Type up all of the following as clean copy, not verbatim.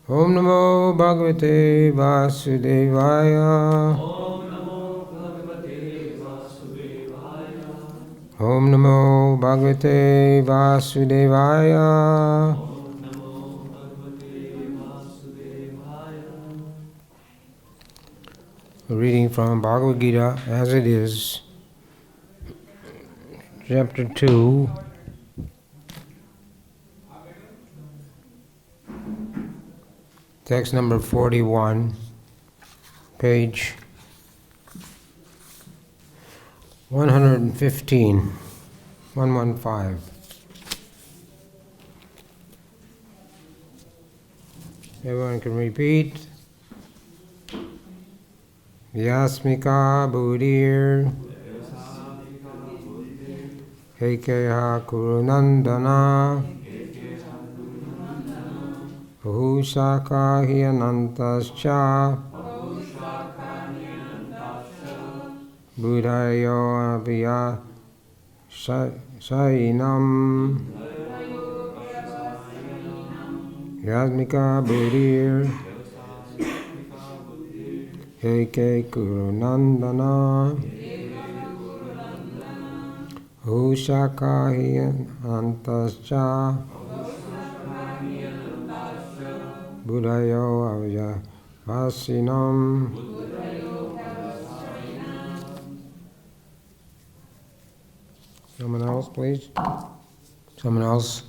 Om Namo Bhagavate Vasudevaya. Om Namo Bhagavate Vasudevaya. A reading from Bhagavad Gita as it is, Chapter 2, text number 41, page 115, 115. Everyone can repeat. Vyasmika Buddhir Ekeha Kurunandana Bahushaka Hyanantascha Buddhayo Abhya Sainam Vyasmika Buddhir Eke Kurunandana Ushakahi Antascha Buddhayo Avya Vasinam. Someone else, please? Someone else?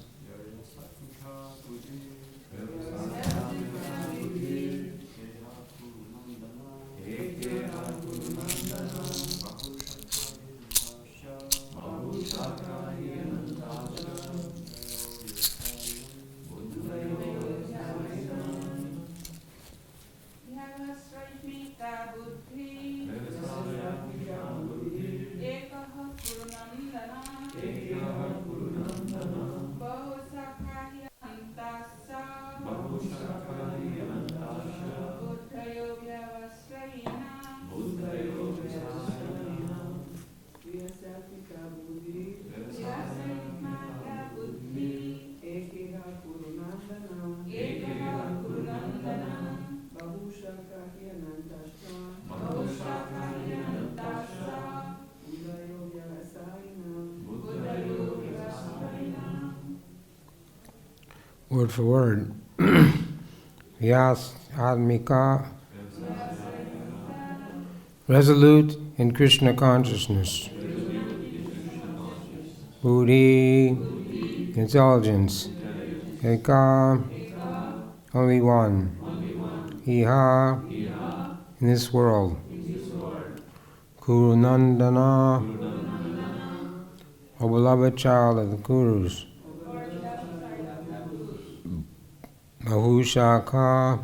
Word for word. Vyas Admika, resolute in Krishna consciousness. Buddhi, intelligence. Eka, only one. Iha, in this world. Kurunandana, O beloved child of the Kurus. Bahushaka,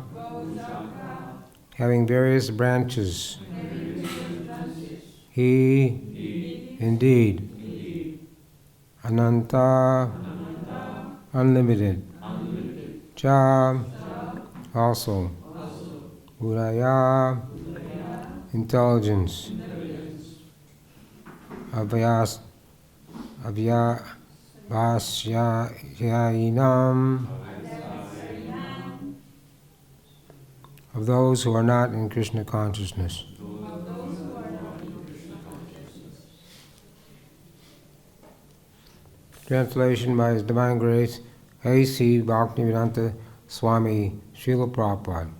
having various branches. He, indeed. Ananta, unlimited. Cha, also. Buddhaya, intelligence. Avyasyainam, of those who are not in Krishna consciousness. Translation by His Divine Grace, A.C. Bhaktivedanta Swami Srila Prabhupada.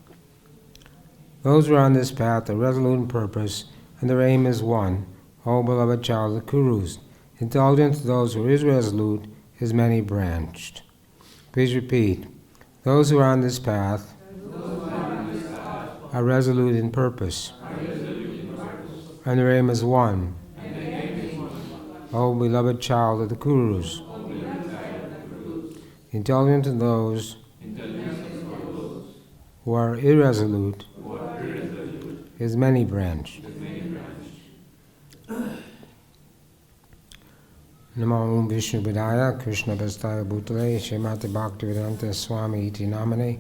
Those who are on this path are resolute in purpose, and their aim is one, O beloved child of the Kurus. Intelligence to those who is resolute is many-branched. Please repeat. Those who are on this path are resolute in purpose, and their aim is one, O beloved child of the Kurus. Intelligent to those who are irresolute is many-branched. Namo Vishnu Vidaya Krishna Vastaya Bhutale Shrimati Bhaktivedanta Swami Iti Namane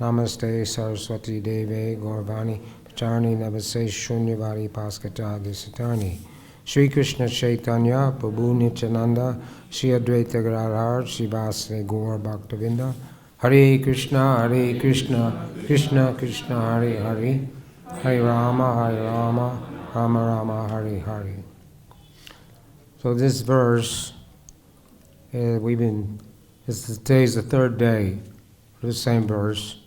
Namaste Saraswati Deve Gauravani Pacharni Navase Shunyavadi Paskata Disatani Shri Krishna Chaitanya, Prabhu Nityananda, Shri Advaita Gadadhar, Srivasadi Gaur Bhaktavinda, Hare Krishna, Krishna Krishna, Hare Hare, Hare Rama, Rama Rama, Hare Hare. So this verse, today's the third day for the same verse,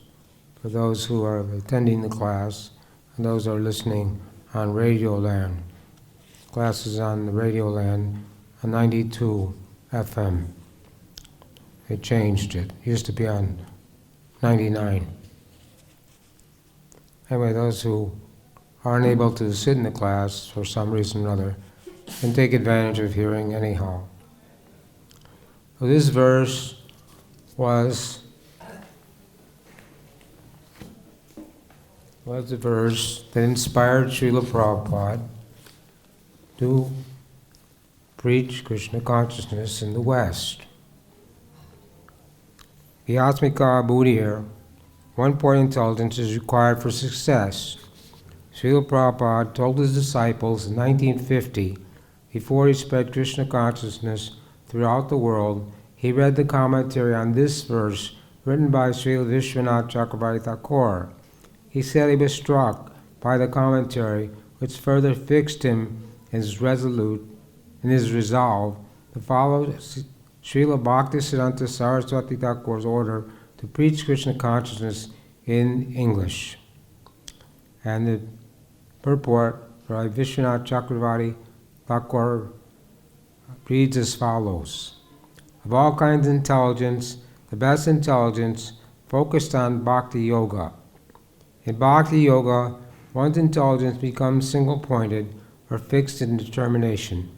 for those who are attending the class and those who are listening on Radio Land. Class is on the Radio Land on 92 FM. They changed it. It used to be on 99. Anyway, those who aren't able to sit in the class for some reason or other can take advantage of hearing anyhow. So this verse was the verse that inspired Srila Prabhupada to preach Krishna consciousness in the West. Vyasmika Buddhir, one-point intelligence is required for success. Srila Prabhupada told his disciples in 1950, before he spread Krishna consciousness throughout the world, he read the commentary on this verse written by Srila Vishwanath Chakravarti Thakur. He said he was struck by the commentary, which further fixed him in his resolve to follow Srila Bhaktisiddhanta Saraswati Thakur's order to preach Krishna consciousness in English. And the purport by Vishwanath Chakravarti Thakur reads as follows: of all kinds of intelligence, the best intelligence focused on Bhakti Yoga. In Bhakti Yoga, one's intelligence becomes single-pointed or fixed in determination.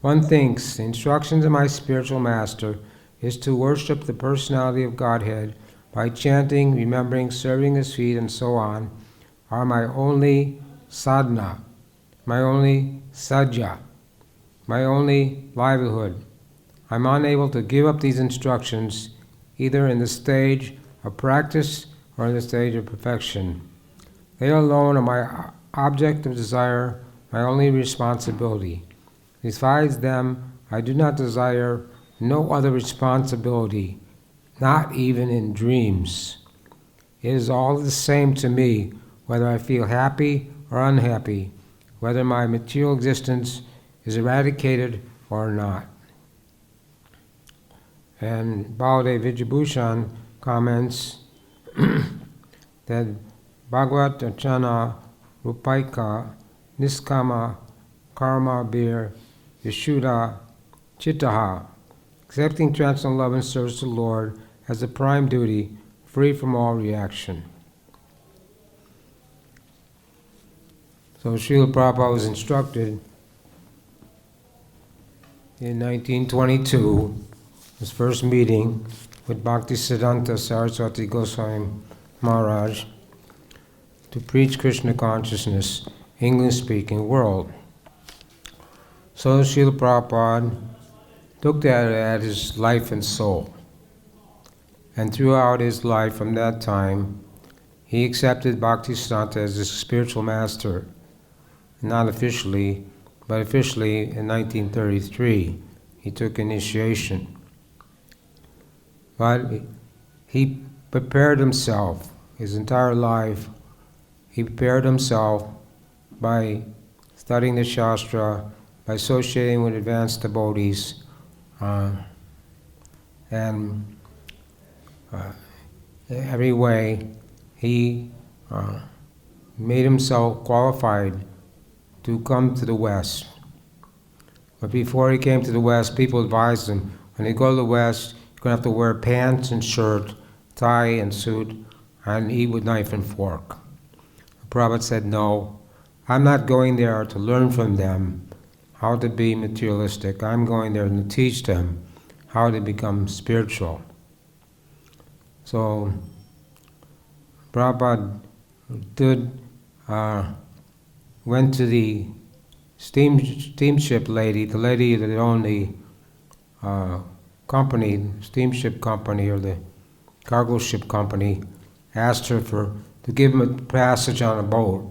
One thinks, the instructions of my spiritual master is to worship the personality of Godhead by chanting, remembering, serving his feet, and so on, are my only sadhana, my only sadhya, my only livelihood. I'm unable to give up these instructions either in the stage of practice or in the stage of perfection. They alone are my object of desire, my only responsibility. Besides them, I do not desire no other responsibility, not even in dreams. It is all the same to me whether I feel happy or unhappy, whether my material existence is eradicated or not. And Baladev Vijayabhushan comments that Bhagavad Achana Rupaika Niskama Karma Bir Yeshuda Chittaha, accepting transcendental love and service to the Lord as a prime duty, free from all reaction. So Srila Prabhupada was instructed in 1922, his first meeting with Bhaktisiddhanta Saraswati Goswami Maharaj, to preach Krishna consciousness English-speaking world. So Srila Prabhupada looked at his life and soul. And throughout his life from that time, he accepted Bhaktisiddhanta as his spiritual master, not officially, but officially in 1933. He took initiation. But he prepared himself, his entire life, he prepared himself by studying the Shastra, by associating with advanced devotees, and every way he made himself qualified to come to the West. But before he came to the West, people advised him, when you go to the West, you're going to have to wear pants and shirt, tie and suit, and eat with knife and fork. Prabhupada said, no, I'm not going there to learn from them how to be materialistic. I'm going there to teach them how to become spiritual. So Prabhupada went to the steamship lady, the lady that owned the company, steamship company or the cargo ship company, asked her to give him a passage on a boat.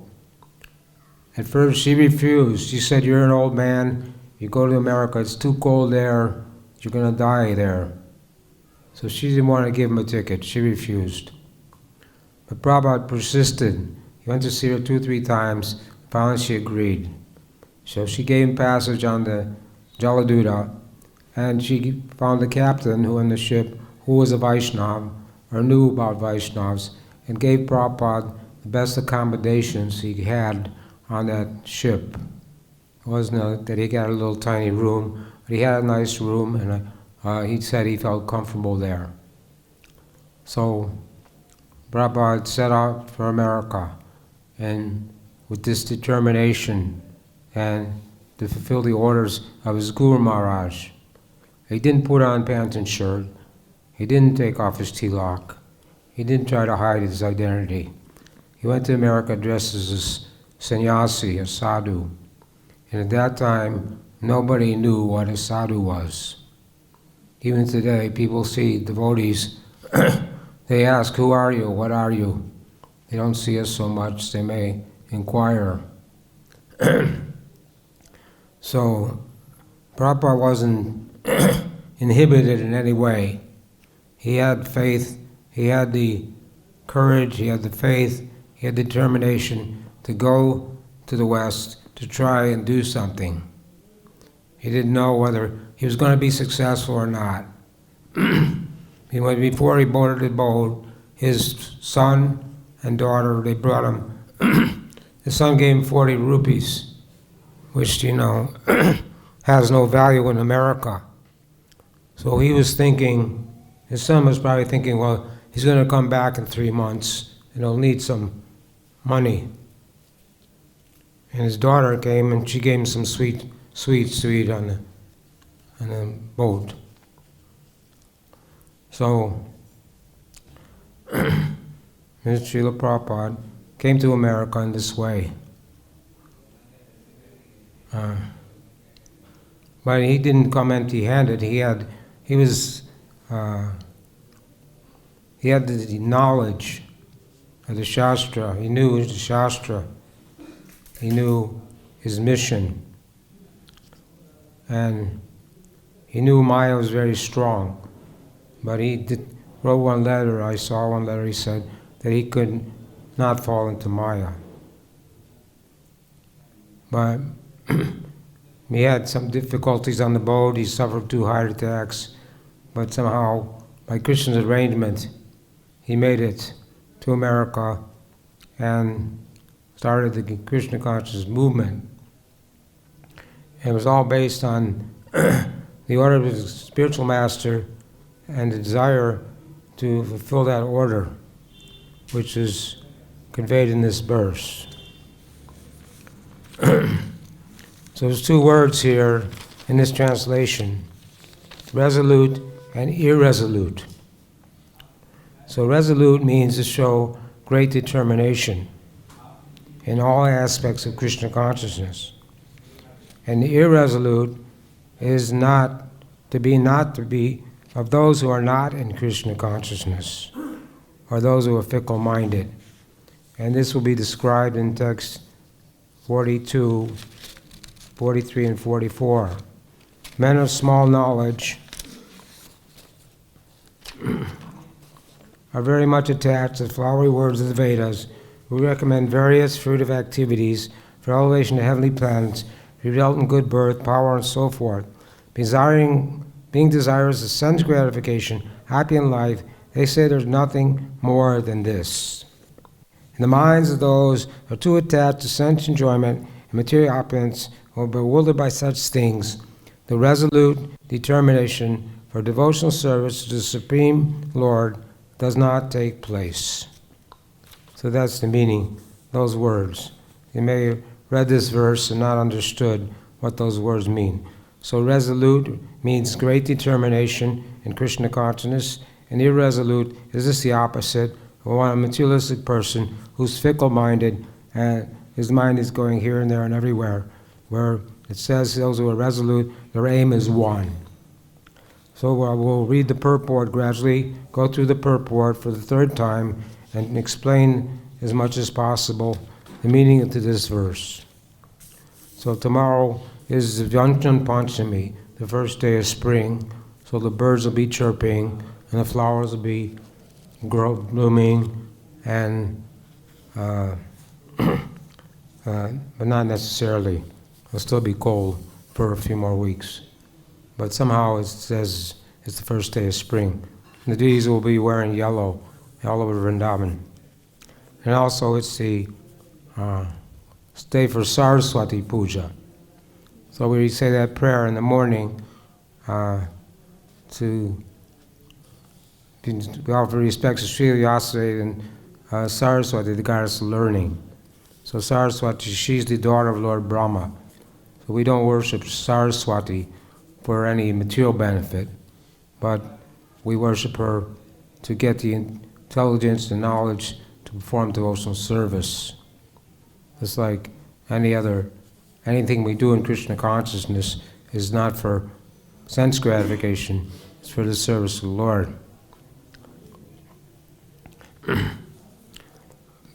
At first she refused. She said, "You're an old man, you go to America, it's too cold there, you're going to die there." So she didn't want to give him a ticket. She refused. But Prabhupada persisted. He went to see her 2-3 times. Finally she agreed. So she gave him passage on the Jaladuta, and she found the captain who in the ship, who was a Vaishnava, or knew about Vaishnavas, and gave Prabhupada the best accommodations he had on that ship. It wasn't that he got a little tiny room, but he had a nice room, and he said he felt comfortable there. So Prabhupada set out for America, and with this determination and to fulfill the orders of his Guru Maharaj. He didn't put on pants and shirt. He didn't take off his tilak. He didn't try to hide his identity. He went to America dressed as a sannyasi, a sadhu. And at that time, nobody knew what a sadhu was. Even today, people see devotees, they ask, "Who are you? What are you?" They don't see us so much, they may inquire. So, Prabhupada wasn't inhibited in any way. He had faith, he had the courage, he had the faith, he had determination to go to the West to try and do something. He didn't know whether he was going to be successful or not. Before he boarded the boat, his son and daughter, they brought him, his son gave him 40 rupees, which, has no value in America. So he was thinking, his son was probably thinking, well, he's going to come back in 3 months and he'll need some money. And his daughter came and she gave him some sweets to eat on the boat. So, Srila Prabhupada came to America in this way. But he didn't come empty-handed. He had the knowledge of the Shastra. He knew the Shastra. He knew his mission. And he knew Maya was very strong. But he wrote one letter, I saw one letter, he said that he could not fall into Maya. But he had some difficulties on the boat, he suffered 2 heart attacks, but somehow, by Krishna's arrangement, he made it to America and started the Krishna consciousness movement. And it was all based on the order of his spiritual master and the desire to fulfill that order, which is conveyed in this verse. So there's 2 words here in this translation, resolute and irresolute. So resolute means to show great determination in all aspects of Krishna consciousness. And irresolute is not to be of those who are not in Krishna consciousness, or those who are fickle-minded. And this will be described in text 42, 43, and 44. Men of small knowledge are very much attached to the flowery words of the Vedas, who recommend various fruitive activities for elevation to heavenly planets, result in good birth, power, and so forth. Being desirous of sense gratification, happy in life, they say there's nothing more than this. In the minds of those who are too attached to sense enjoyment and material opulence, or bewildered by such things, the resolute determination for devotional service to the Supreme Lord does not take place. So that's the meaning, those words. You may have read this verse and not understood what those words mean. So resolute means great determination in Krishna consciousness, and irresolute is just the opposite, of a materialistic person who's fickle-minded and his mind is going here and there and everywhere, where it says those who are resolute, their aim is one. So we'll read the purport gradually, go through the purport for the 3rd time, and explain as much as possible the meaning to this verse. So tomorrow is Vyanjan Panchami, the first day of spring. So the birds will be chirping and the flowers will be blooming, and but not necessarily. It'll still be cold for a few more weeks. But somehow it says it's the first day of spring. And the deities will be wearing yellow all over Vrindavan. And also it's the day for Saraswati Puja. So we say that prayer in the morning to we offer respects to Sri Vyasa and Saraswati, the goddess of learning. So Saraswati, she's the daughter of Lord Brahma. So we don't worship Saraswati for any material benefit, but we worship her to get the intelligence and knowledge to perform devotional service. It's like anything we do in Krishna consciousness is not for sense gratification, it's for the service of the Lord.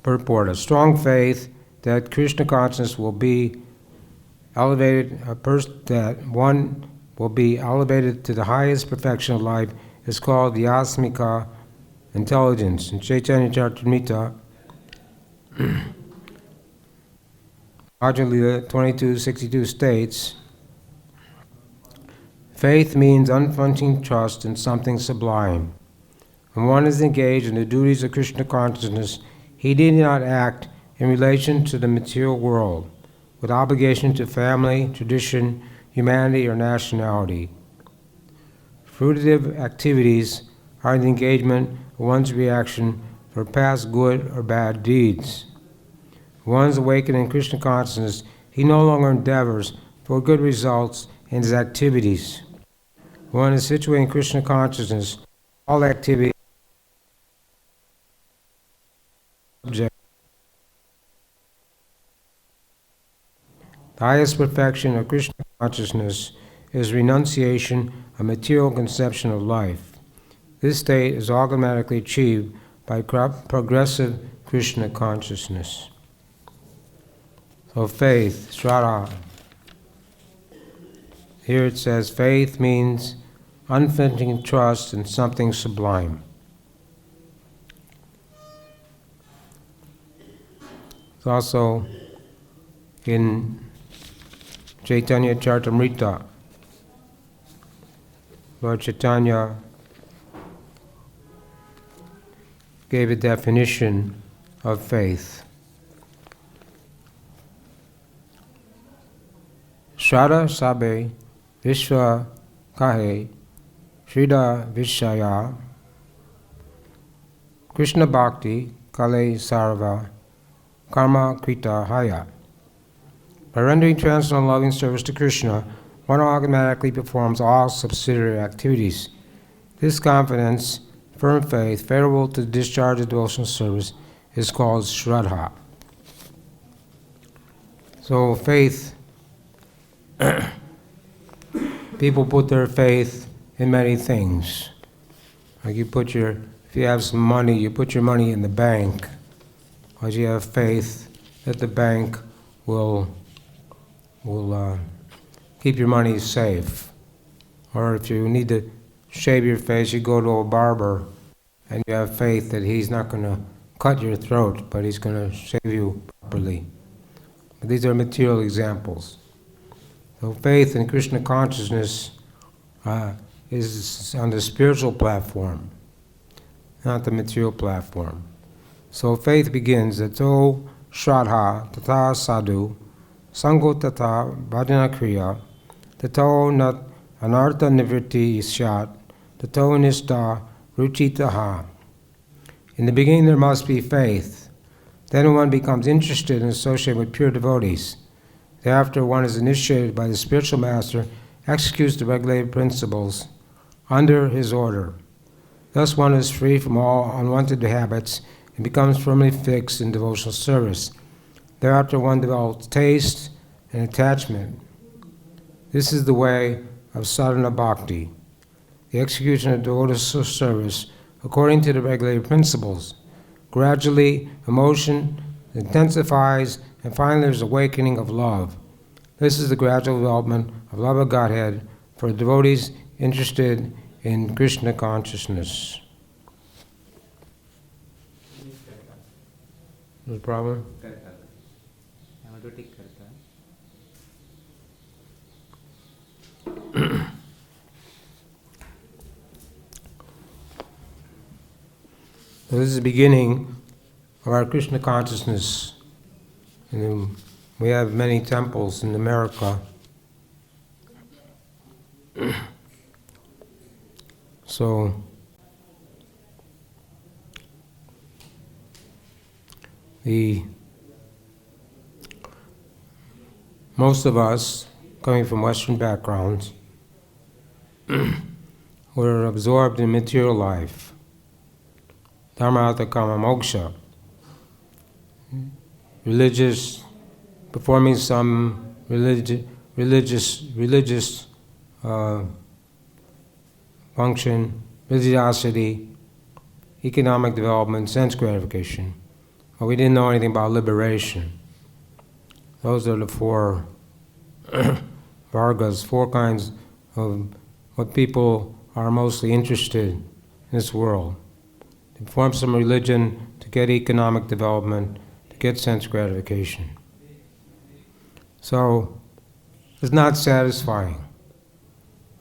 Purport: a strong faith that Krishna consciousness will be elevated, that one will be elevated to the highest perfection of life is called the Asmika intelligence. In Chaitanya Charitamrita, Rajalila 22:62 states, faith means unflinching trust in something sublime. When one is engaged in the duties of Krishna consciousness, he need not act in relation to the material world, with obligation to family, tradition, humanity, or nationality. Fruitive activities are the engagement of one's reaction for past good or bad deeds. One's awakened in Krishna consciousness, he no longer endeavors for good results in his activities. One is situated in Krishna consciousness, all activity subject. The highest perfection of Krishna consciousness is renunciation of material conception of life. This state is automatically achieved by progressive Krishna consciousness. So faith, Shraddha. Here it says faith means unflinching trust in something sublime. It's also in Chaitanya Charitamrita, Lord Chaitanya gave a definition of faith. Shraddha sabe vishwa kahe shrida vishaya Krishna bhakti kale sarva karma krita haya. By rendering transcendental loving service to Krishna, one automatically performs all subsidiary activities. This confidence, firm faith, favorable to the discharge of devotional service, is called Shraddha. So faith, people put their faith in many things. Like if you have some money, you put your money in the bank, or you have faith that the bank will keep your money safe. Or if you need to shave your face, you go to a barber and you have faith that he's not going to cut your throat, but he's going to shave you properly. But these are material examples. So faith in Krishna consciousness is on the spiritual platform, not the material platform. So faith begins, Tato Shraddha Tata Sadhu Sango Tata Bhajana Kriya Tato Nat Anartha Nivritti Isyat Tato Nishta Ruchitaha. In the beginning there must be faith. Then one becomes interested and associated with pure devotees. Thereafter one is initiated by the spiritual master, executes the regulated principles under his order. Thus one is free from all unwanted habits and becomes firmly fixed in devotional service. Thereafter one develops taste and attachment. This is the way of sadhana bhakti, the execution of devotional service according to the regulated principles. Gradually emotion intensifies and finally there's awakening of love. This is the gradual development of love of Godhead for devotees interested in Krishna consciousness. No problem? So this is the beginning of our Krishna consciousness. And we have many temples in America. So most of us, coming from Western backgrounds, were absorbed in material life. Dharma, Artha, Kama, Moksha. Religious, performing some religious function, religiosity, economic development, sense gratification. But we didn't know anything about liberation. Those are the four vargas, four kinds of what people are mostly interested in this world. To form some religion, to get economic development, to get sense gratification. So, it's not satisfying.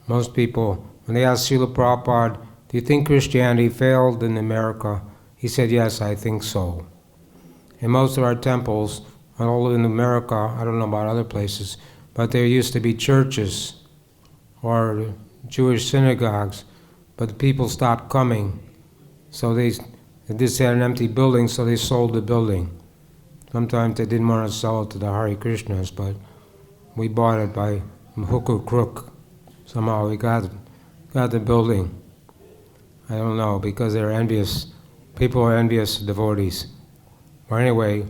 Most people, when they ask Srila Prabhupada, do you think Christianity failed in America? He said, yes, I think so. In most of our temples, all in America, I don't know about other places, but there used to be churches or Jewish synagogues, but the people stopped coming. So they just had an empty building, so they sold the building. Sometimes they didn't want to sell it to the Hare Krishnas, but we bought it by hook or crook. Somehow we got the building. I don't know, because they're envious. People are envious of devotees. But anyway,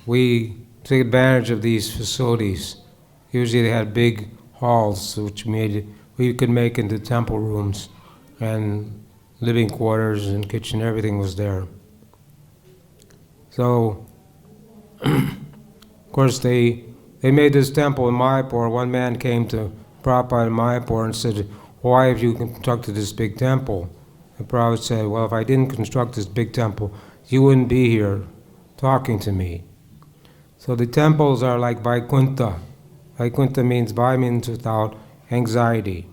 we took advantage of these facilities. Usually they had big halls, which we could make into temple rooms, and living quarters and kitchen, everything was there. So, of course, they made this temple in Mayapur. One man came to Prabhupada in Mayapur and said, why have you constructed this big temple? And Prabhupada said, well, if I didn't construct this big temple, you wouldn't be here talking to me. So the temples are like Vaikuntha. Vaikuntha means without anxiety.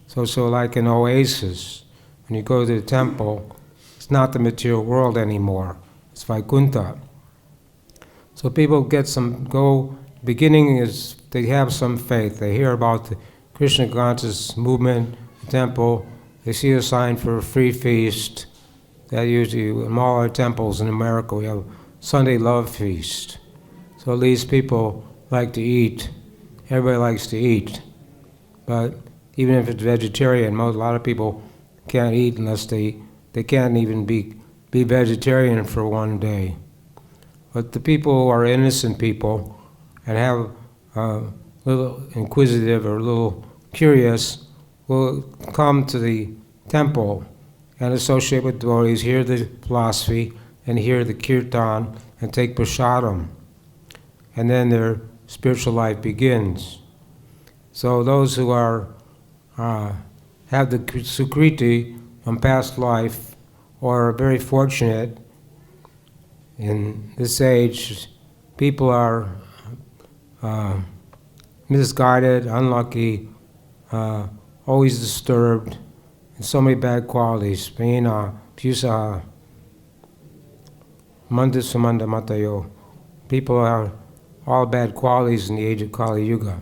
So like an oasis. When you go to the temple, it's not the material world anymore. It's Vaikuntha. So people beginning is they have some faith. They hear about the Krishna conscious movement, the temple. They see a sign for a free feast. That usually, in all our temples in America, we have Sunday love feast. So these people like to eat. Everybody likes to eat. But even if it's vegetarian, a lot of people can't eat unless they can't even be vegetarian for one day. But the people who are innocent people and have a little inquisitive or a little curious will come to the temple and associate with devotees, hear the philosophy, and hear the kirtan, and take prasadam. And then their spiritual life begins. So those who have the sukriti from past life, or are very fortunate in this age, people are misguided, unlucky, always disturbed, and so many bad qualities. Pena, Pusa, Mandasumanda Matayo. People are all bad qualities in the age of Kali Yuga.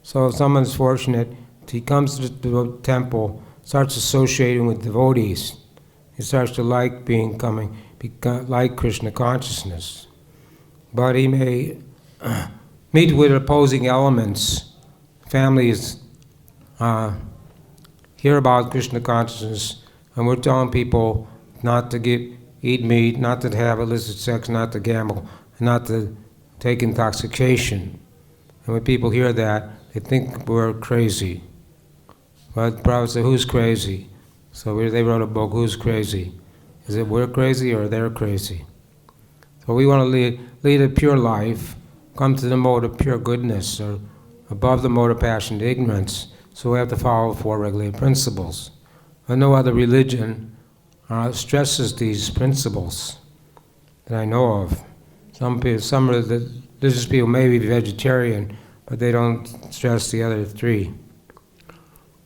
So if someone's fortunate, he comes to the temple, starts associating with devotees. He starts to like like Krishna consciousness. But he may meet with opposing elements. Families hear about Krishna consciousness, and we're telling people not to eat meat, not to have illicit sex, not to gamble, not to take intoxication. And when people hear that, they think we're crazy. But Prabhupada said, who's crazy? So they wrote a book, Who's Crazy? Is it we're crazy or they're crazy? So we want to lead a pure life, come to the mode of pure goodness, or above the mode of passion to ignorance. So we have to follow 4 regulated principles. But no other religion stresses these principles that I know of. Some of the religious people may be vegetarian, but they don't stress the other 3.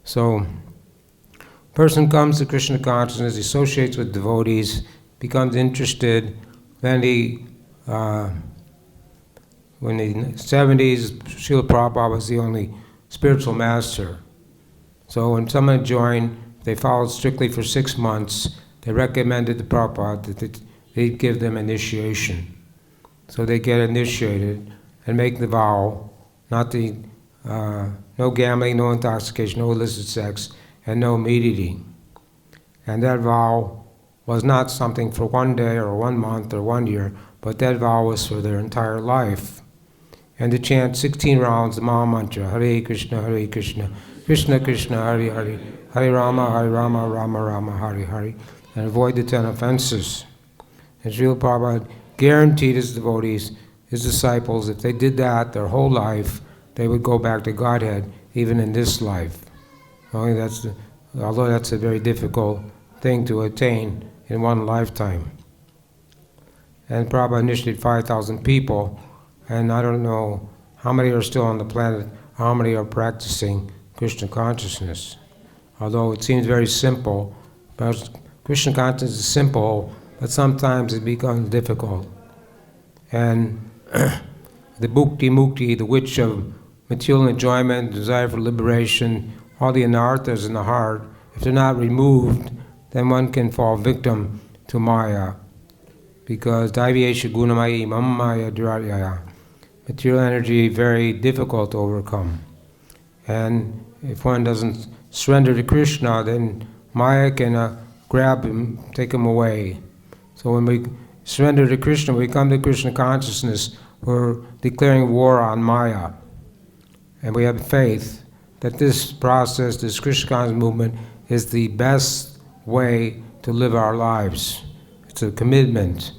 So, person comes to Krishna consciousness, he associates with devotees, becomes interested, then he, when in the 70s, Srila Prabhupada was the only spiritual master. So when someone joined, they followed strictly for 6 months, they recommended to Prabhupada that they'd give them initiation. So they get initiated and make the vow, no gambling, no intoxication, no illicit sex, and no meat eating. And that vow was not something for 1 day or 1 month or 1 year, but that vow was for their entire life. And to chant 16 rounds the Maha Mantra, Hare Krishna, Krishna Krishna, Hare Hare, Hare Rama, Rama Rama, Hare Hare, and avoid the 10 offenses. And Srila Prabhupada guaranteed his devotees, his disciples, if they did that their whole life, they would go back to Godhead, even in this life. Although that's a very difficult thing to attain in one lifetime. And Prabhupada initiated 5,000 people, and I don't know how many are still on the planet, how many are practicing Krishna consciousness. Although it seems very simple, but Krishna consciousness is simple, but sometimes it becomes difficult. And the bhukti mukti, the witch of material enjoyment, desire for liberation, all the anarthas in the heart, if they're not removed, then one can fall victim to Maya. Because Daiviyesha gunamayi mamaya dhiraryaya, material energy very difficult to overcome. And if one doesn't surrender to Krishna, then Maya can grab him, take him away. So when we surrender to Krishna, we come to Krishna consciousness, we're declaring war on Maya. And we have faith that this process, this Krishna consciousness movement, is the best way to live our lives. It's a commitment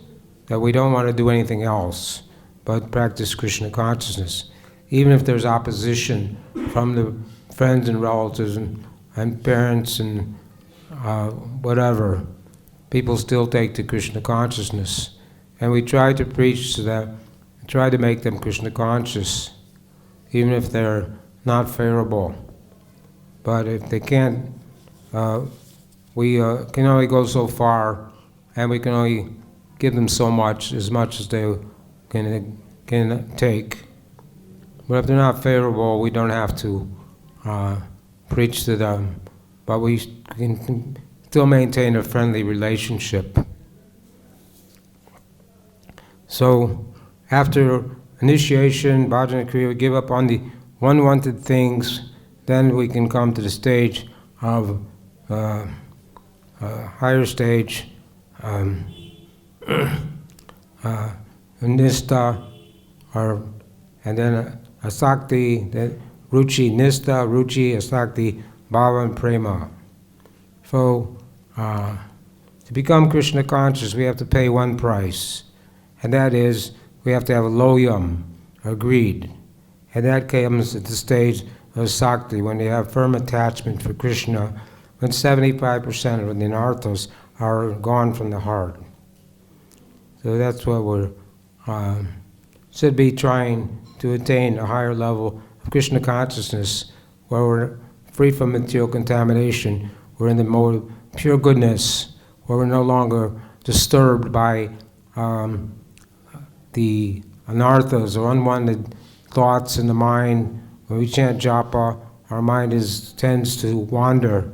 that we don't want to do anything else but practice Krishna consciousness. Even if there's opposition from the friends and relatives and parents and whatever, people still take to Krishna consciousness. And we try to preach to them, try to make them Krishna conscious, even if they're not favorable. But if they can't, we can only go so far, and we can only give them so much, as much as they can take. But if they're not favorable, we don't have to preach to them, but we can still maintain a friendly relationship. So, after initiation, bhajana kriya, we give up on the unwanted things, then we can come to the stage of higher stage, nista, and then asakti, then ruchi, nista, ruchi, asakti, bhava, and prema. So, to become Krishna conscious, we have to pay one price, and that is we have to have a loyam, or greed, and that comes at the stage of sakti, when you have firm attachment for Krishna, when 75% of the anarthas are gone from the heart. So that's what we're should be trying to attain, a higher level of Krishna consciousness, where we're free from material contamination, we're in the mode of pure goodness, where we're no longer disturbed by the anarthas or unwanted thoughts in the mind. When we chant japa, our mind tends to wander.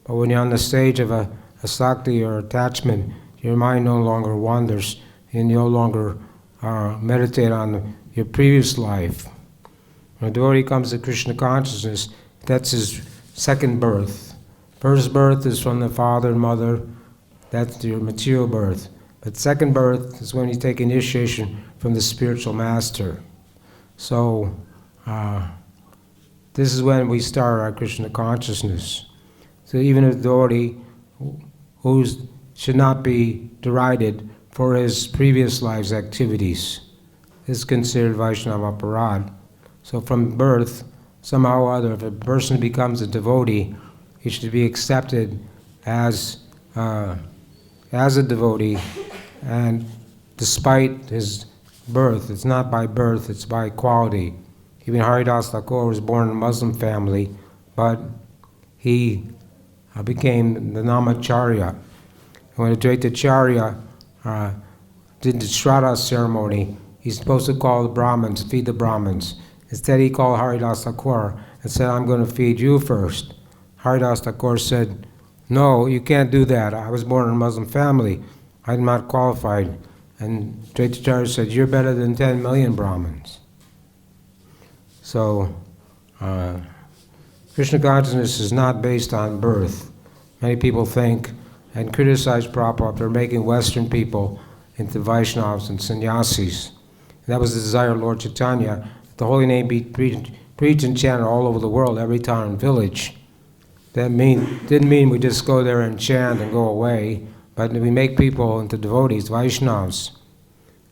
But when you're on the stage of a sakti or attachment, your mind no longer wanders, and you no longer meditate on your previous life. When a devotee comes to Krishna consciousness, that's his second birth. First birth is from the father and mother, that's your material birth. But second birth is when you take initiation from the spiritual master. So, this is when we start our Krishna consciousness. So even a devotee who should not be derided for his previous life's activities. is considered Vaishnava Aparad. So from birth, somehow or other, if a person becomes a devotee, he should be accepted as a devotee, and despite his birth, it's not by birth, it's by quality. Even Haridas Thakur was born in a Muslim family, but he became the Namacharya. When the Dvaitacharya did the Shraddha ceremony, he's supposed to call the Brahmins, feed the Brahmins. Instead he called Haridas Thakur and said, I'm going to feed you first. Haridas Thakur said, no, you can't do that. I was born in a Muslim family. I'm not qualified. And Dvaitacharya said, you're better than 10 million Brahmins. So, Krishna consciousness is not based on birth. Many people think and criticize Prabhupada for making Western people into Vaishnavas and sannyasis. And that was the desire of Lord Chaitanya, that the holy name be preached and chanted all over the world, every town and village. That didn't mean we just go there and chant and go away, but we make people into devotees, Vaishnavas.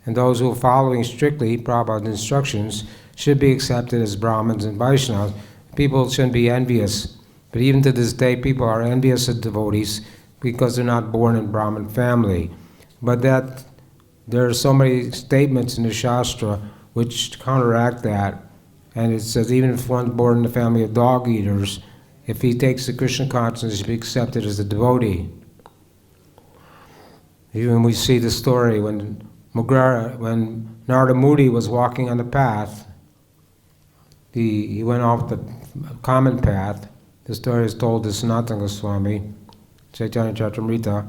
And those who are following strictly Prabhupada's instructions should be accepted as Brahmins and Vaishnavas. People shouldn't be envious. But even to this day, people are envious of devotees because they're not born in Brahmin family. But that there are so many statements in the Shastra which counteract that. And it says even if one's born in the family of dog eaters, if he takes the Krishna consciousness, he should be accepted as a devotee. Even we see the story when Narada Muni was walking on the path, he went off the common path. The story is told to Sanatana Goswami, Chaitanya Charitamrita.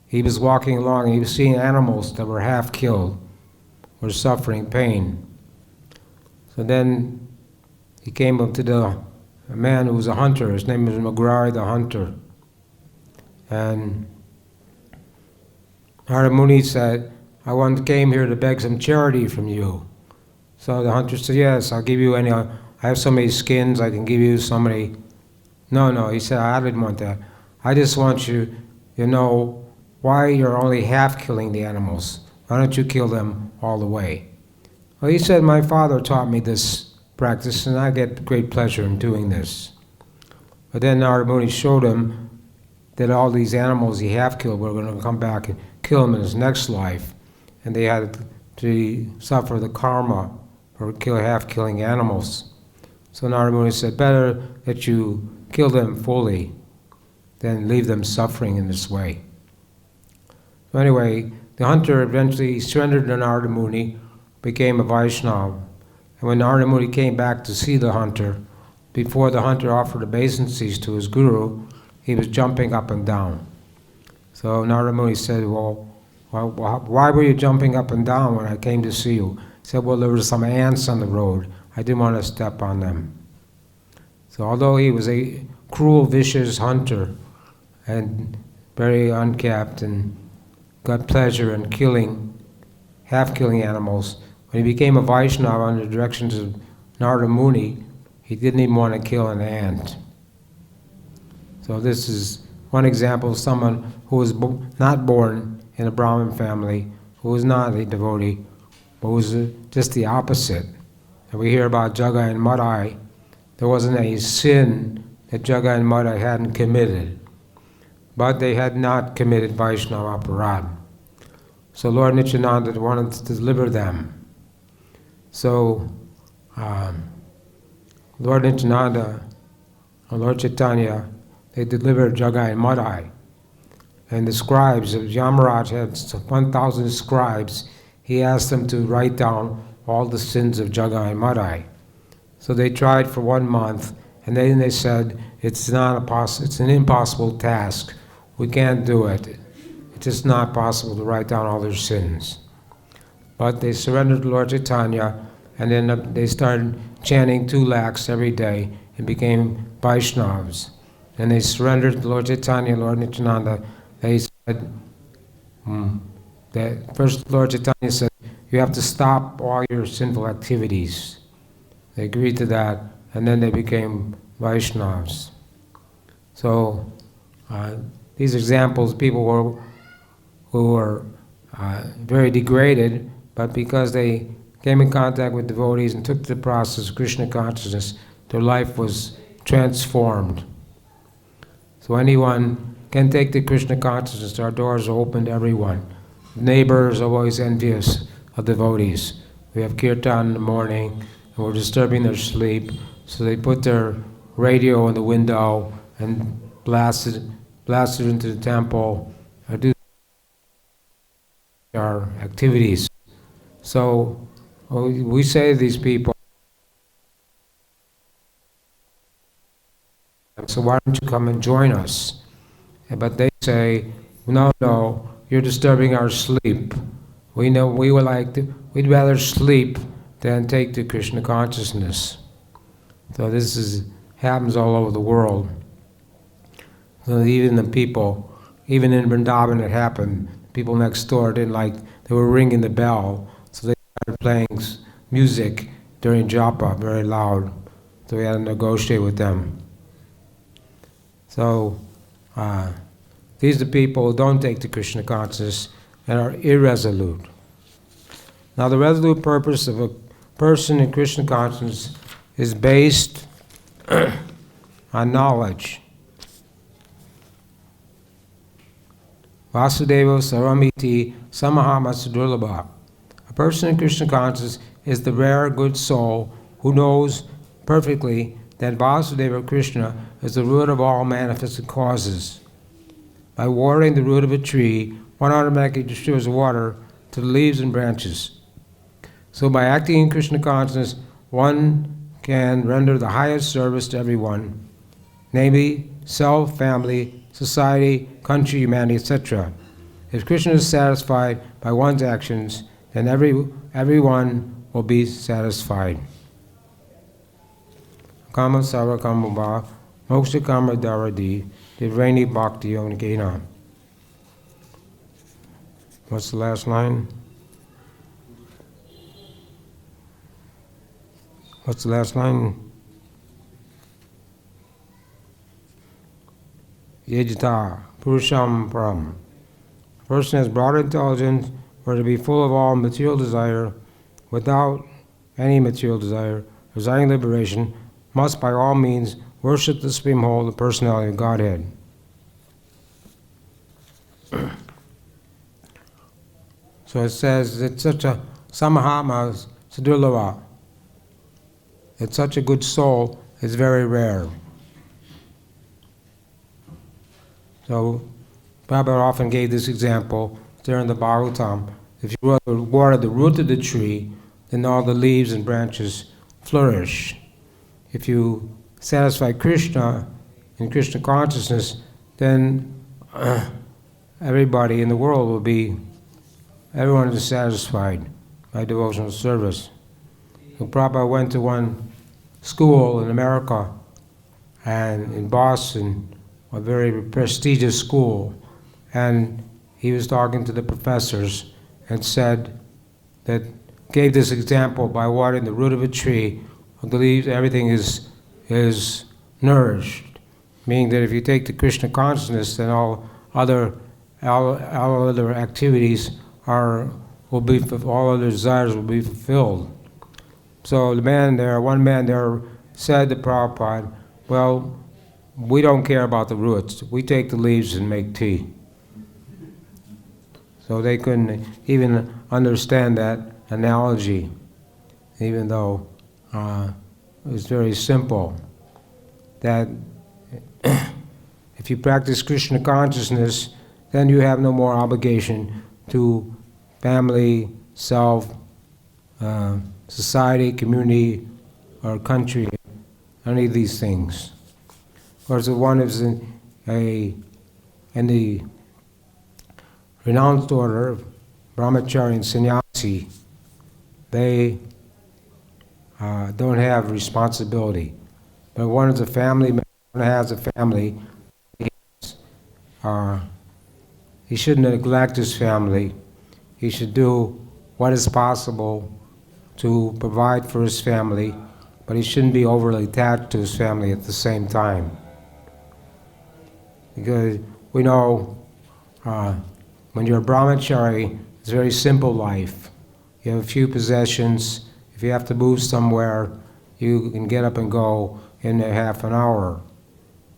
He was walking along and he was seeing animals that were half killed, were suffering pain. So then he came up to a man who was a hunter. His name was Mugurari the hunter. And Narada Muni said, I came here to beg some charity from you. So the hunter said, yes, I'll give you any, I have so many skins, I can give you so many. No, he said, I didn't want that. I just want you to know why you're only half killing the animals. Why don't you kill them all the way? Well, he said, my father taught me this practice and I get great pleasure in doing this. But then Narada Muni showed him that all these animals he half killed were going to come back and kill him in his next life. And they had to suffer the karma for half killing animals. So Narada Muni said, better that you kill them fully than leave them suffering in this way. So anyway, the hunter eventually surrendered to Narada Muni, became a Vaishnava. And when Narada Muni came back to see the hunter, before the hunter offered obeisances to his guru, he was jumping up and down. So Narada Muni said, well, why were you jumping up and down when I came to see you? He said, well, there were some ants on the road. I didn't want to step on them. So although he was a cruel, vicious hunter and very unkept and got pleasure in half-killing animals, when he became a Vaishnava under the directions of Narada Muni, he didn't even want to kill an ant. So this is one example of someone who was not born in a Brahmin family, who was not a devotee, but was just the opposite. And we hear about Jagai and Madai. There wasn't any sin that Jagai and Madai hadn't committed, but they had not committed Vaishnava Aparad. So Lord Nityananda wanted to deliver them. So Lord Nityananda and Lord Chaitanya, they delivered Jagai and Madai. And the scribes, Yamaraj had 1,000 scribes, he asked them to write down all the sins of Jagai and Madai. So they tried for 1 month, and then they said, it's an impossible task. We can't do it. It's just not possible to write down all their sins. But they surrendered to Lord Chaitanya, and then they started chanting 2 lakhs every day and became Vaishnavas. And they surrendered to Lord Chaitanya and Lord Nityananda. They said, that first Lord Chaitanya said, you have to stop all your sinful activities. They agreed to that, and then they became Vaishnavas. So these examples, people who were very degraded, but because they came in contact with devotees and took the process of Krishna consciousness, their life was transformed. So anyone can take the Krishna consciousness. Our doors are open to everyone. Neighbors are always envious of devotees. We have kirtan in the morning, and we're disturbing their sleep, so they put their radio in the window and blast it into the temple, or do our activities. So we say to these people, so why don't you come and join us? But they say, no, you're disturbing our sleep. We know we'd rather sleep than take the Krishna consciousness. So this happens all over the world. So even in Vrindavan it happened. People next door didn't like, they were ringing the bell, so they started playing music during japa very loud. So we had to negotiate with them. So these are the people who don't take the Krishna consciousness and are irresolute. Now the resolute purpose of a person in Krishna consciousness is based on knowledge. Vasudeva Saramiti Samahama Sudurlabha. A person in Krishna consciousness is the rare good soul who knows perfectly that Vasudeva Krishna is the root of all manifested causes. By watering the root of a tree, one automatically distributes water to the leaves and branches. So by acting in Krishna consciousness, one can render the highest service to everyone, namely self, family, society, country, humanity, etc. If Krishna is satisfied by one's actions, then everyone will be satisfied. Kama Sava Kamubha, Moksha Kama Daradi, Divrani Bhakti Yonikena. What's the last line? What's the last line? Yejita Purusham Param. A person has broad intelligence, were to be full of all material desire, without any material desire, desiring liberation, must by all means worship the Supreme Whole, the personality of Godhead. So it says it's such a samahama sadurlava. It's such a good soul, it's very rare. So Prabhupada often gave this example during the Bhagavatam. If you water the root of the tree, then all the leaves and branches flourish. If you satisfy Krishna in Krishna consciousness, then everybody in the world will be, everyone is satisfied by devotional service. So Prabhupada went to one school in America and in Boston, a very prestigious school, and he was talking to the professors and said that, gave this example by watering the root of a tree, the leaves, everything is nourished. Meaning that if you take the Krishna consciousness, then all other activities all other desires will be fulfilled. So one man there said to Prabhupada, well, we don't care about the roots. We take the leaves and make tea. So they couldn't even understand that analogy, even though it was very simple. That if you practice Krishna consciousness, then you have no more obligation to family, self, society, community, or country, any of these things. Whereas the one is in the renounced order of brahmachari and sannyasi, they don't have responsibility. But one is a family man, one has a family, he shouldn't neglect his family. He should do what is possible to provide for his family, but he shouldn't be overly attached to his family at the same time. Because we know when you're a brahmachari, it's a very simple life. you have a few possessions. If you have to move somewhere, you can get up and go in a half an hour.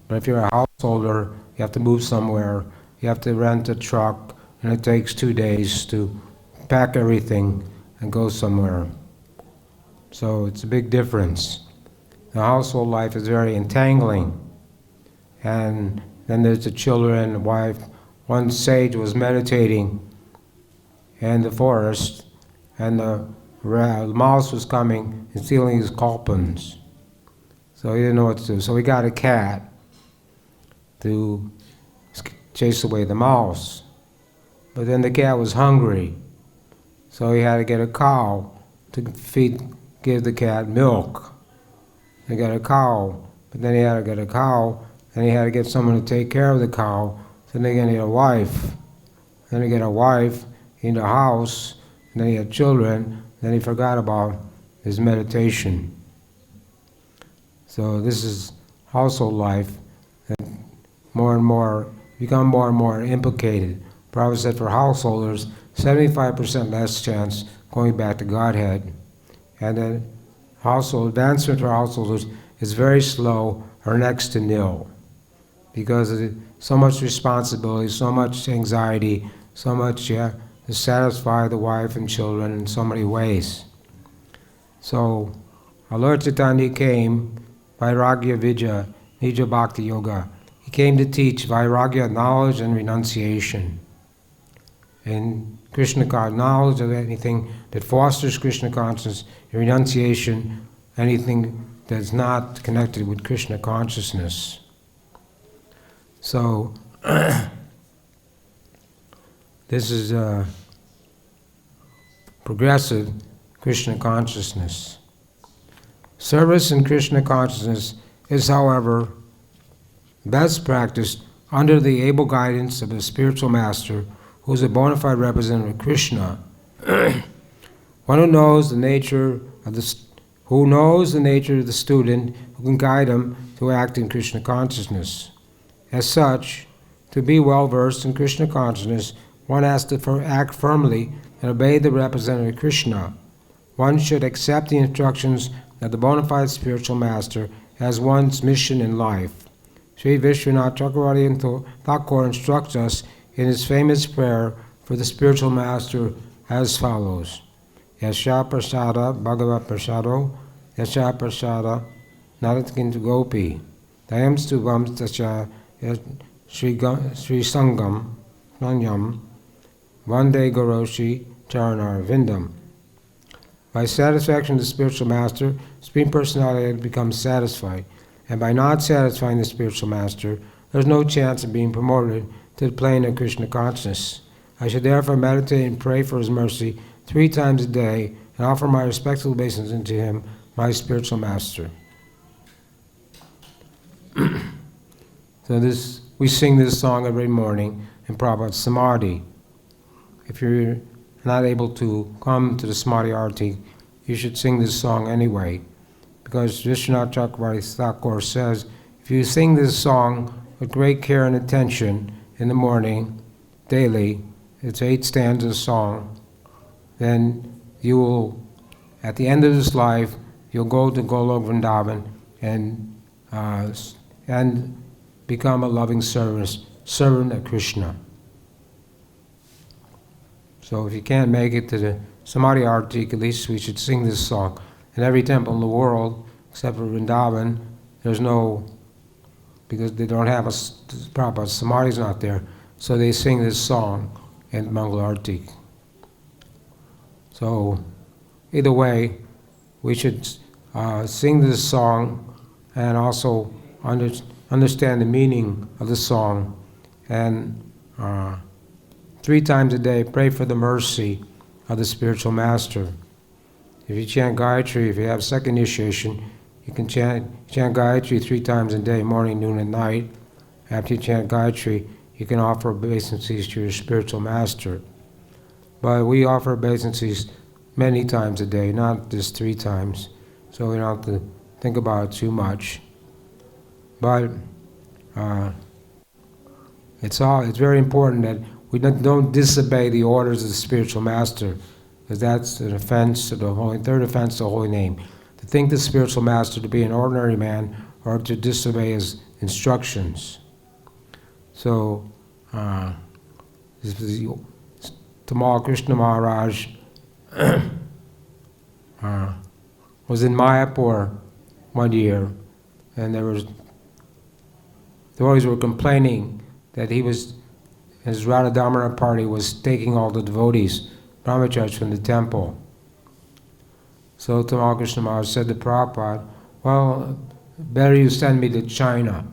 But if you're a householder, you have to move somewhere, you have to rent a truck, and it takes 2 days to pack everything and go somewhere. So it's a big difference. The household life is very entangling. And then there's the children, the wife. One sage was meditating in the forest, and the mouse was coming and stealing his kalpans. So he didn't know what to do. So he got a cat to chase away the mouse. But then the cat was hungry, so he had to get a cow to give the cat milk. He got a cow, but then he had to get a cow, and he had to get someone to take care of the cow. So then he got a wife. Then he got a wife in the house, and then he had children. Then he forgot about his meditation. So this is household life, and more and more become more and more implicated. Prabhupada said for householders, 75% less chance going back to Godhead. And then advancement for householders is very slow or next to nil, because of so much responsibility, so much anxiety, so much to satisfy the wife and children in so many ways. So our Lord Chaitanya came, Vairagya Vidya, Nija Bhakti Yoga. He came to teach Vairagya, knowledge and renunciation. And Krishna consciousness, knowledge of anything that fosters Krishna consciousness, renunciation, anything that's not connected with Krishna consciousness. So, this is progressive Krishna consciousness. Service in Krishna consciousness is, however, best practiced under the able guidance of a spiritual master who is a bona fide representative of Krishna. One who knows the nature of the student, who can guide him to act in Krishna consciousness. As such, to be well versed in Krishna consciousness, one has to act firmly and obey the representative Krishna. One should accept the instructions of the bona fide spiritual master as one's mission in life. Sri Vishwanath Chakravarti Thakur instructs us in his famous prayer for the spiritual master as follows: Yasha prasada bhagavat prasado, Yasha prasada naratkintu gopi, Dayam stuvam tasya Sri Sangam Nanyam Vande Goroshi Charanar Vindam. By satisfaction of the spiritual master, Supreme Personality becomes satisfied, and by not satisfying the spiritual master, there is no chance of being promoted to the plane of Krishna consciousness. I should therefore meditate and pray for his mercy 3 times a day and offer my respectful obeisance to him, my spiritual master. So we sing this song every morning in Prabhupada's Samadhi. If you're not able to come to the Samadhi Arati, you should sing this song anyway, because Vishwanath Chakravarti Thakur says, if you sing this song with great care and attention in the morning, daily, it's 8 stanzas song, then you will, at the end of this life, you'll go to Golok Vrindavan and become a loving servant of Krishna. So if you can't make it to the Samadhi Arati, at least we should sing this song. In every temple in the world, except for Vrindavan, there's no, because they don't have a proper Samadhi's not there, so they sing this song in Mangal Arati. So either way, we should sing this song and also understand the meaning of the song, and 3 times a day pray for the mercy of the spiritual master. If you chant Gayatri, if you have second initiation, you can chant Gayatri 3 times a day, morning, noon, and night. After you chant Gayatri, you can offer obeisances to your spiritual master. But we offer obeisances many times a day, not just 3 times, so we don't have to think about it too much. But it's very important that we don't disobey the orders of the spiritual master. because that's an offense to the holy, third offense to the holy name. To think the spiritual master to be an ordinary man or to disobey his instructions. So, this was Tamal Krishna Maharaj was in Mayapur one year, and the devotees were complaining that his Radha Damodar party was taking all the devotees, brahmacharis, from the temple. So Tamal Krishna Maharaj said to Prabhupada, well, better you send me to China.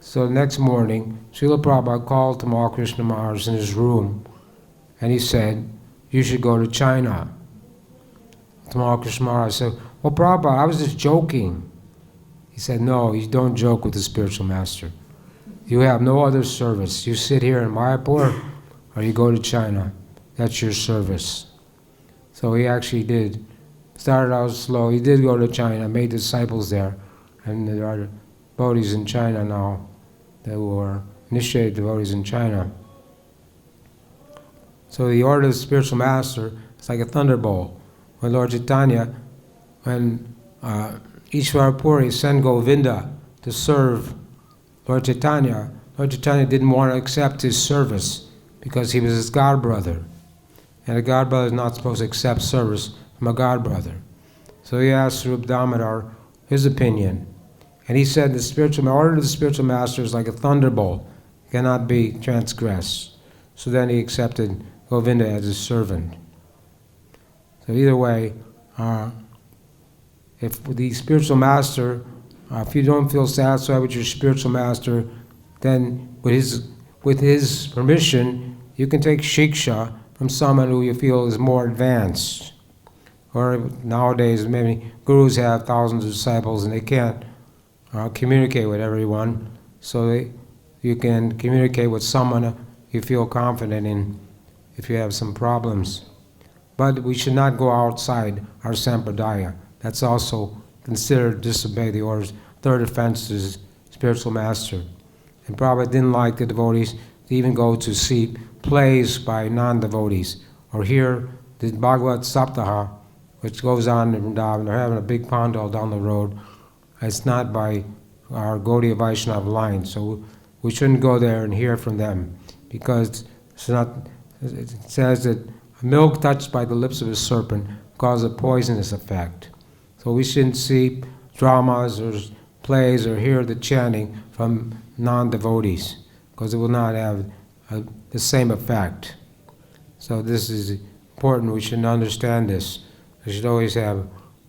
So the next morning, Srila Prabhupada called Tamal Krishna Maharaj in his room, and he said, you should go to China. Tamal Krishna Maharaj said, well, Prabhupada, I was just joking. He said, no, you don't joke with the spiritual master. You have no other service. You sit here in Mayapur, or you go to China. That's your service. So he actually did. Started out slow. He did go to China, made disciples there. And there are devotees in China now that were initiated devotees in China. So the order of the spiritual master is like a thunderbolt. When Lord Chaitanya, when Ishvara Puri sent Govinda to serve Lord Chaitanya didn't want to accept his service because he was his godbrother. And a godbrother is not supposed to accept service from a godbrother. So he asked Rup Damodar his opinion. And he said the order of the spiritual master is like a thunderbolt, cannot be transgressed. So then he accepted Govinda as his servant. So either way, if the spiritual master, if you don't feel satisfied with your spiritual master, then with his permission, you can take shiksha from someone who you feel is more advanced. Or nowadays, many gurus have thousands of disciples and they can't communicate with everyone. So you can communicate with someone you feel confident in if you have some problems. But we should not go outside our sampradaya. That's also considered disobey the orders. Third offense is spiritual master. And Prabhupada didn't like the devotees to even go to see plays by non-devotees or hear the Bhagavad Saptaha, which goes on in Vrindavan. They're having a big pandal down the road. It's not by our Gaudiya Vaishnava line, so we shouldn't go there and hear from them because it says that milk touched by the lips of a serpent causes a poisonous effect. So we shouldn't see dramas or plays or hear the chanting from non-devotees because it will not have the same effect. So this is important. We should understand this. We should always have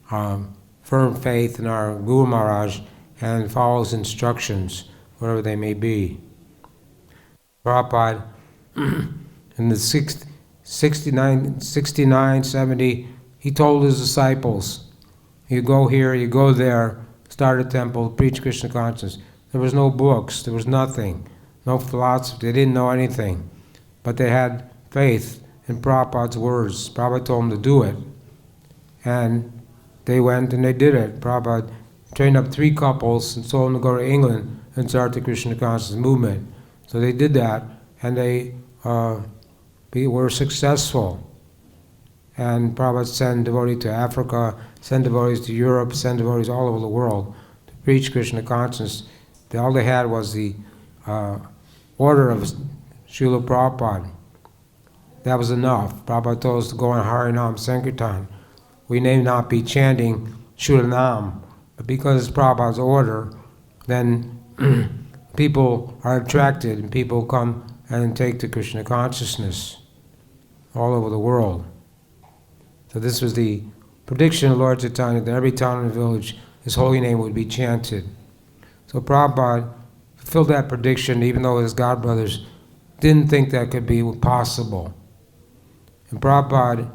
firm faith in our Guru Maharaj and follow his instructions, whatever they may be. Prabhupada, in the 69, 70, he told his disciples, you go here, you go there, start a temple, preach Krishna consciousness. There was no books, there was nothing, no philosophy, they didn't know anything. But they had faith in Prabhupada's words. Prabhupada told them to do it. And they went and they did it. Prabhupada trained up 3 couples and told them to go to England and start the Krishna consciousness movement. So they did that, and they were successful. And Prabhupada sent devotees to Africa, sent devotees to Europe, sent devotees all over the world to preach Krishna consciousness. All they had was the order of Srila Prabhupada. That was enough. Prabhupada told us to go on Harinam Sankirtan. We may not be chanting Shulanam, but because it's Prabhupada's order, then people are attracted and people come and take to Krishna consciousness all over the world. So this was the prediction of Lord Chaitanya that every town and village his holy name would be chanted. So Prabhupada fulfilled that prediction even though his godbrothers didn't think that could be possible. And Prabhupada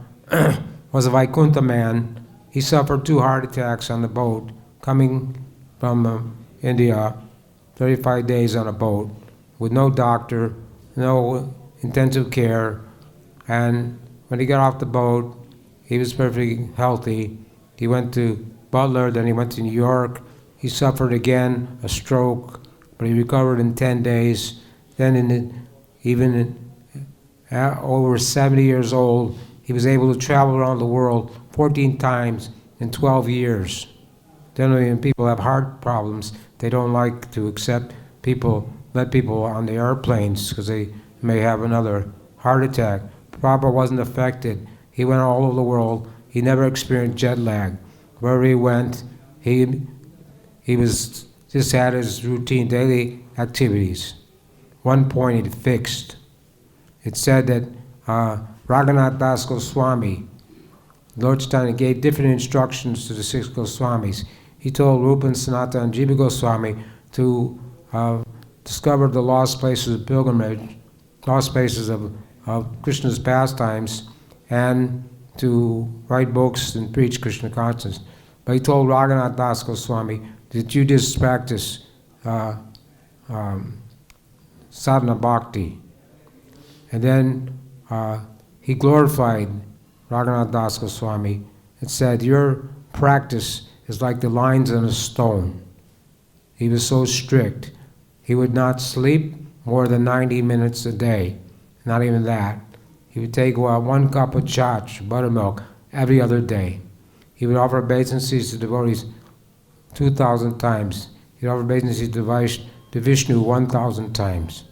was a Vaikuntha man. He suffered 2 heart attacks on the boat coming from India, 35 days on a boat with no doctor, no intensive care. And when he got off the boat, he was perfectly healthy. He went to Butler, then he went to New York. He suffered again a stroke, but he recovered in 10 days. Then over 70 years old, he was able to travel around the world 14 times in 12 years. Generally, when people have heart problems, they don't like to let people on the airplanes because they may have another heart attack. Prabhupada wasn't affected. He went all over the world. He never experienced jet lag. Wherever he went, he was just had his routine daily activities. One point it fixed. It said that Raghunath Das Goswami, Lord Chaitanya gave different instructions to the 6 Goswamis. He told Rupa and Sanatana and Jiva Goswami to discover the lost places of pilgrimage, lost places of Krishna's pastimes, and to write books and preach Krishna consciousness. But he told Raghunath Das Goswami that you just practice sadhana bhakti. And then he glorified Raghunath Das Goswami and said, your practice is like the lines on a stone. He was so strict. He would not sleep more than 90 minutes a day. Not even that. He would take 1 cup of chach, buttermilk, every other day. He would offer obeisances to devotees 2,000 times. He would offer obeisances to Vishnu 1,000 times.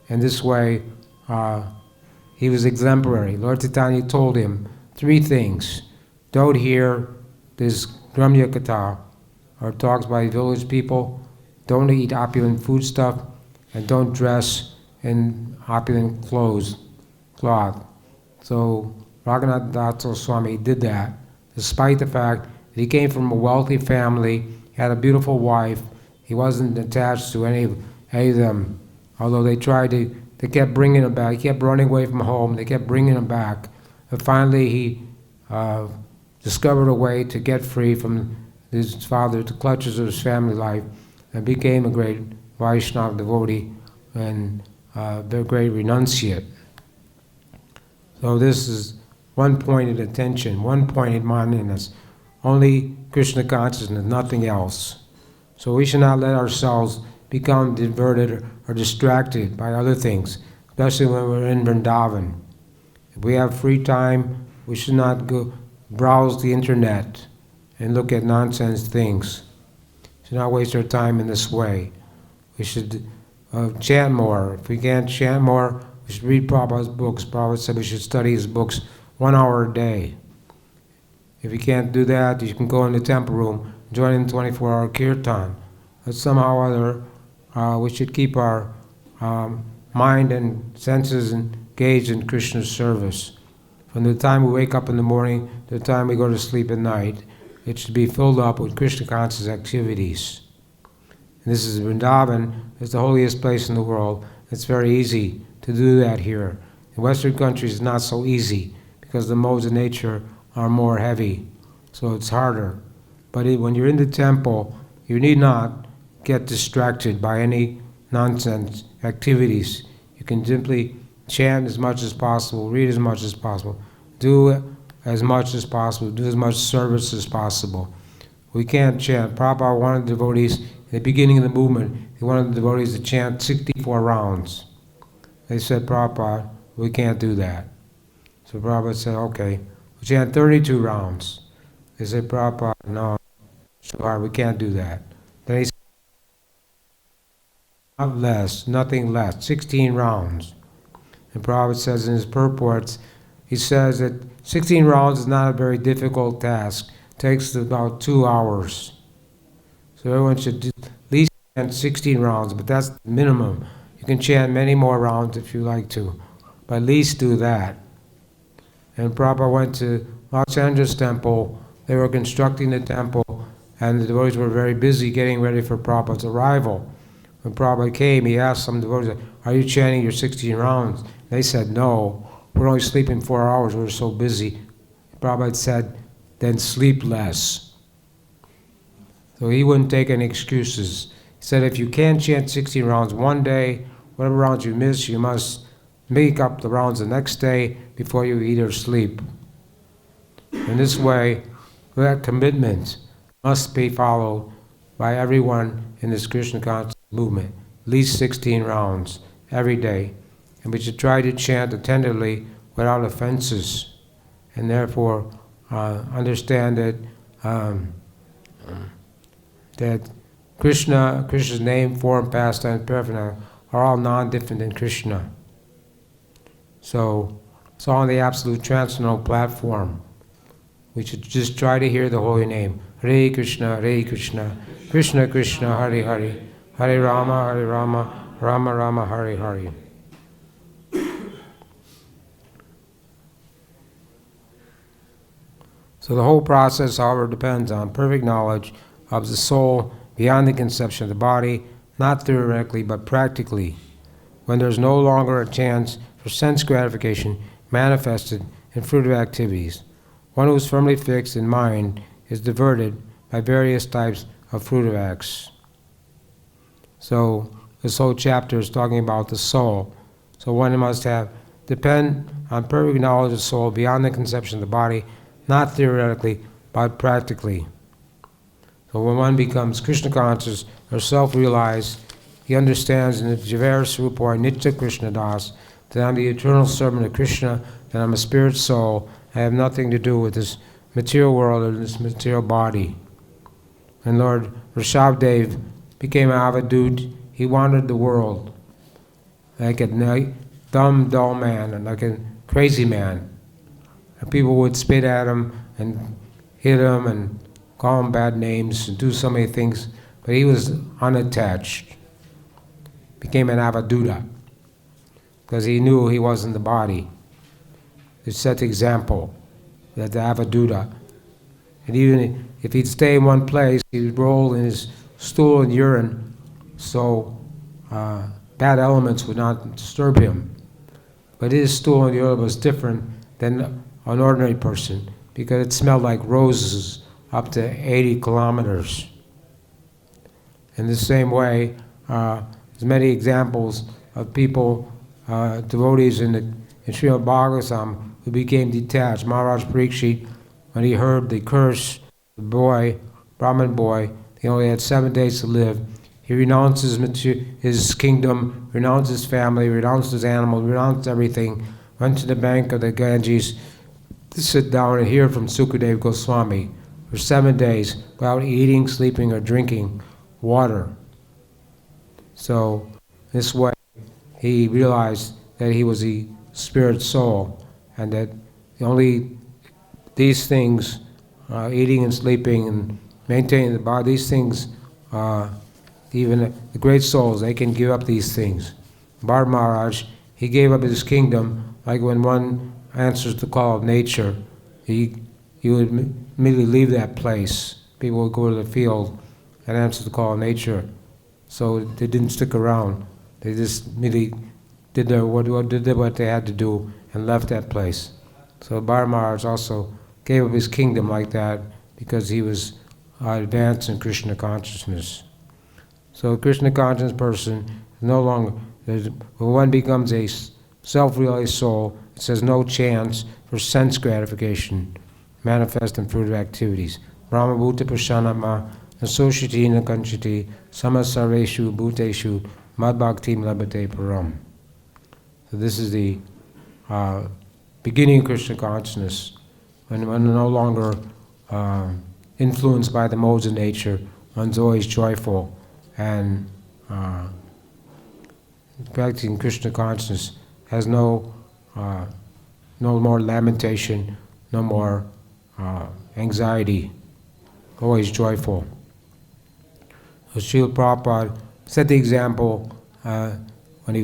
And this way, he was exemplary. Lord Chaitanya told him 3 things. Don't hear this Gramya Katha, or talks by village people. Don't eat opulent foodstuff, and don't dress in opulent cloth. So Raghunath Das Goswami did that, despite the fact that he came from a wealthy family, he had a beautiful wife. He wasn't attached to any of them, although they kept bringing him back. He kept running away from home. They kept bringing him back. But finally he discovered a way to get free from his father, the clutches of his family life, and became a great Vaishnava devotee and a great renunciate. So this is one-pointed attention, one-pointed mindedness, only Krishna consciousness, nothing else. So we should not let ourselves become diverted or distracted by other things, especially when we're in Vrindavan. If we have free time, we should not go browse the internet and look at nonsense things. We should not waste our time in this way. We should chant more. If we can't chant more, we should read Prabhupada's books. Prabhupada said we should study his books 1 hour a day. If you can't do that, you can go in the temple room, join in 24-hour kirtan. But somehow or other, we should keep our mind and senses engaged in Krishna's service. From the time we wake up in the morning to the time we go to sleep at night, it should be filled up with Krishna conscious activities. And this is Vrindavan. It's the holiest place in the world. It's very easy to do that here. In Western countries, it's not so easy because the modes of nature are more heavy, so it's harder. But when you're in the temple, you need not get distracted by any nonsense activities. You can simply chant as much as possible, read as much as possible, do as much as possible, do as much service as possible. We can't chant. Prabhupada wanted devotees, in the beginning of the movement, he wanted the devotees to chant 64 rounds. They said, Prabhupada, we can't do that. So Prabhupada said, okay, we'll chant 32 rounds. They said, Prabhupada, no, sure, we can't do that. Then he said, not less, nothing less, 16 rounds. And Prabhupada says in his purports, he says that 16 rounds is not a very difficult task. It takes about 2 hours. So everyone should at least chant 16 rounds, but that's the minimum. You can chant many more rounds if you like to, but at least do that. And Prabhupada went to Los Angeles temple. They were constructing the temple, and the devotees were very busy getting ready for Prabhupada's arrival. When Prabhupada came, he asked some devotees, are you chanting your 16 rounds? They said, no, we're only sleeping 4 hours, we're so busy. Prabhupada said, then sleep less. So he wouldn't take any excuses. He said, if you can't chant 16 rounds one day, whatever rounds you miss, you must make up the rounds the next day before you eat or sleep. In this way, that commitment must be followed by everyone in this Krishna conscious movement. At least 16 rounds every day. and we should try to chant attentively without offenses, and therefore understand that that Krishna's name, form, pastime, paraphernalia are all non-different than Krishna. So it's all on the absolute transcendental platform. We should just try to hear the holy name. Hare Krishna, Krishna Krishna, Hare Hare, Hare Rama, Rama Rama, Hare Hare. So the whole process, however, depends on perfect knowledge of the soul beyond the conception of the body, not theoretically but practically, when there is no longer a chance for sense gratification manifested in fruitive activities. One who is firmly fixed in mind is diverted by various types of fruitive acts. So this whole chapter is talking about the soul. So one must depend on perfect knowledge of the soul beyond the conception of the body, not theoretically, but practically. So when one becomes Krishna conscious or self-realized, he understands in the Javera Swarupa or Nitya Krishna Das that I'm the eternal servant of Krishna, that I'm a spirit soul, I have nothing to do with this material world or this material body. And Lord Rishabdev became Avadut. He wandered the world like a dumb, dull man and like a crazy man. And people would spit at him and hit him and call him bad names and do so many things, but he was unattached. Became an Avaduta because he knew he wasn't the body. He set the example that the Avaduta. And even if he'd stay in one place, he would roll in his stool and urine, so bad elements would not disturb him. But his stool and urine was different than an ordinary person because it smelled like roses up to 80 kilometers. In the same way, there's many examples of people, devotees in Srimad Bhagavatam, who became detached. Maharaj Parikshit, when he heard the curse, the boy, Brahmin boy, he only had 7 days to live. He renounced his kingdom, renounced his family, renounced his animals, renounced everything, went to the bank of the Ganges to sit down and hear from Sukadev Goswami for 7 days without eating, sleeping, or drinking water. So this way he realized that he was the spirit soul and that only these things, eating and sleeping and maintaining the body, these things, even the great souls, they can give up these things. Bharat Maharaj, he gave up his kingdom like when one answers the call of nature. He would immediately leave that place. People would go to the field and answer the call of nature. So they didn't stick around. They just immediately did what they had to do and left that place. So Bharat Maharaj also gave up his kingdom like that because he was advanced in Krishna consciousness. So a Krishna conscious person is no longer, when one becomes a self-realized soul, it says no chance for sense gratification manifest in fruitive activities. Brahma bhuta prashanama nasoshyati nakanchati samasarveshu bhuteshu madbhaktim labhate param. So this is the beginning of Krishna consciousness, when one is no longer influenced by the modes of nature, one's always joyful and practicing Krishna consciousness has no more lamentation, no more anxiety, always joyful. So Srila Prabhupada set the example when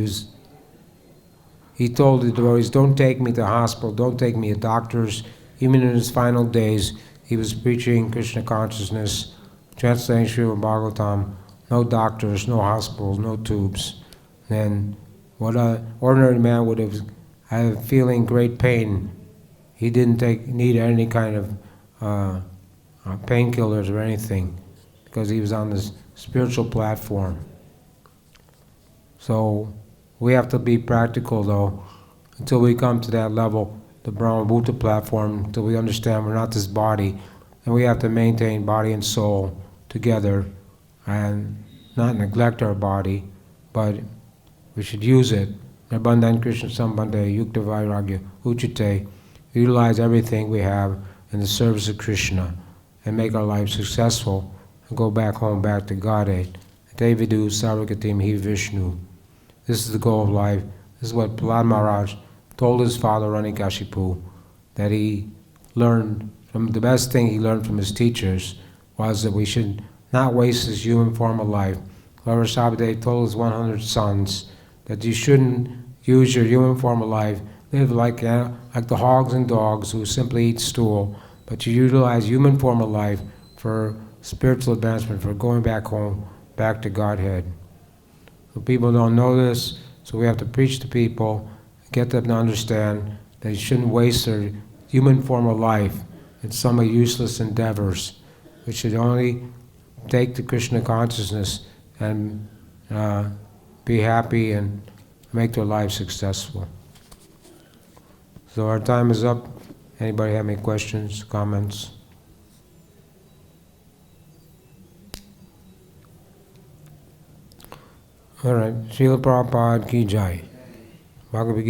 he told the devotees, don't take me to the hospital, don't take me to doctors. Even in his final days, he was preaching Krishna consciousness, translating Srimad Bhagavatam, no doctors, no hospitals, no tubes. And what an ordinary man would have feeling great pain. He didn't need any kind of painkillers or anything because he was on this spiritual platform. So we have to be practical though until we come to that level, the Brahma Bhuta platform, until we understand we're not this body, and we have to maintain body and soul together and not neglect our body, but we should use it Nirbandan Krishna Sambandhe Yukta Vairagya Uchite, utilize everything we have in the service of Krishna and make our life successful and go back home, back to Godhead. Devidu Sarvagatim Hi Vishnu. This is the goal of life. This is what Prahlad Maharaj told his father Ranikashipu, that he learned from the best thing he learned from his teachers was that we should not waste this human form of life. Lord Rishabhadev told his 100 sons that you shouldn't use your human form of life, live like the hogs and dogs who simply eat stool, but you utilize human form of life for spiritual advancement, for going back home, back to Godhead. So people don't know this, so we have to preach to people, get them to understand that you shouldn't waste their human form of life in some useless endeavors. We should only take the Krishna consciousness and be happy and make their life successful. So our time is up. Anybody have any questions, comments? All right. Srila Prabhupada Ki Jai. Bhagavad Gita.